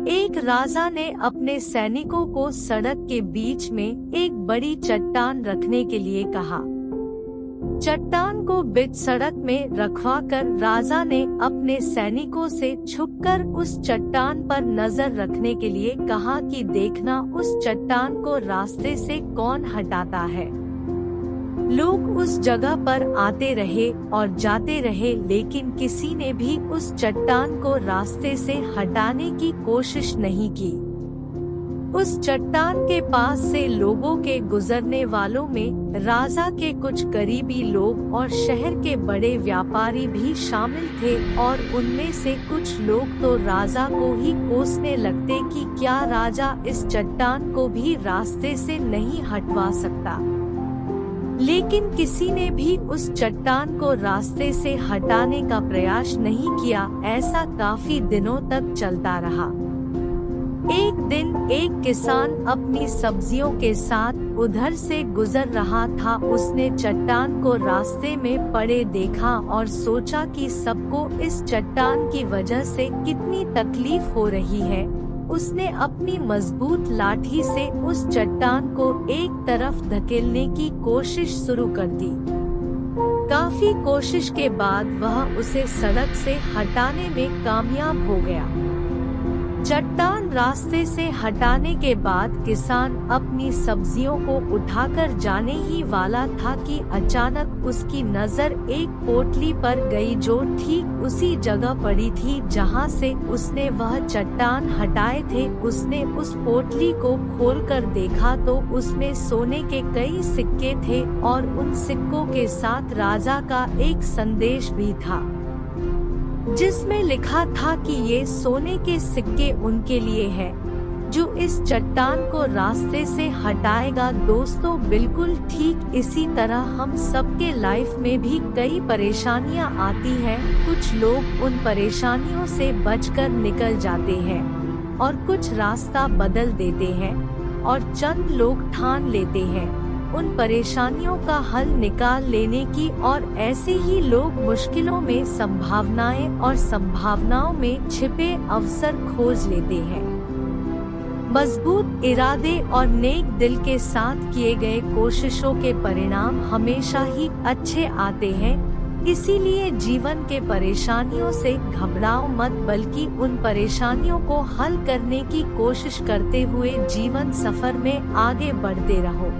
एक राजा ने अपने सैनिकों को सड़क के बीच में एक बड़ी चट्टान रखने के लिए कहा। चट्टान को बीच सड़क में रखवाकर राजा ने अपने सैनिकों से छुपकर उस चट्टान पर नजर रखने के लिए कहा कि देखना उस चट्टान को रास्ते से कौन हटाता है। लोग उस जगह पर आते रहे और जाते रहे, लेकिन किसी ने भी उस चट्टान को रास्ते से हटाने की कोशिश नहीं की। उस चट्टान के पास से लोगों के गुजरने वालों में राजा के कुछ करीबी लोग और शहर के बड़े व्यापारी भी शामिल थे, और उनमें से कुछ लोग तो राजा को ही कोसने लगते कि क्या राजा इस चट्टान को भी रास्ते से नहीं हटवा सकता। लेकिन किसी ने भी उस चट्टान को रास्ते से हटाने का प्रयास नहीं किया। ऐसा काफी दिनों तक चलता रहा। एक दिन एक किसान अपनी सब्जियों के साथ उधर से गुजर रहा था। उसने चट्टान को रास्ते में पड़े देखा और सोचा कि सबको इस चट्टान की वजह से कितनी तकलीफ हो रही है। उसने अपनी मजबूत लाठी से उस चट्टान को एक तरफ धकेलने की कोशिश शुरू कर दी। काफी कोशिश के बाद वह उसे सड़क से हटाने में कामयाब हो गया। चट्टान रास्ते से हटाने के बाद किसान अपनी सब्जियों को उठाकर जाने ही वाला था कि अचानक उसकी नजर एक पोटली पर गई जो ठीक उसी जगह पड़ी थी जहां से उसने वह चट्टान हटाए थे। उसने उस पोटली को खोलकर देखा तो उसमें सोने के कई सिक्के थे और उन सिक्कों के साथ राजा का एक संदेश भी था, जिसमें लिखा था कि ये सोने के सिक्के उनके लिए है जो इस चट्टान को रास्ते से हटाएगा। दोस्तों, बिल्कुल ठीक इसी तरह हम सबके लाइफ में भी कई परेशानियां आती हैं। कुछ लोग उन परेशानियों से बचकर निकल जाते हैं और कुछ रास्ता बदल देते हैं, और चंद लोग ठान लेते हैं उन परेशानियों का हल निकाल लेने की, और ऐसे ही लोग मुश्किलों में संभावनाएं और संभावनाओं में छिपे अवसर खोज लेते हैं। मजबूत इरादे और नेक दिल के साथ किए गए कोशिशों के परिणाम हमेशा ही अच्छे आते हैं। इसीलिए जीवन के परेशानियों से घबराओ मत, बल्कि उन परेशानियों को हल करने की कोशिश करते हुए जीवन सफर में आगे बढ़ते रहो।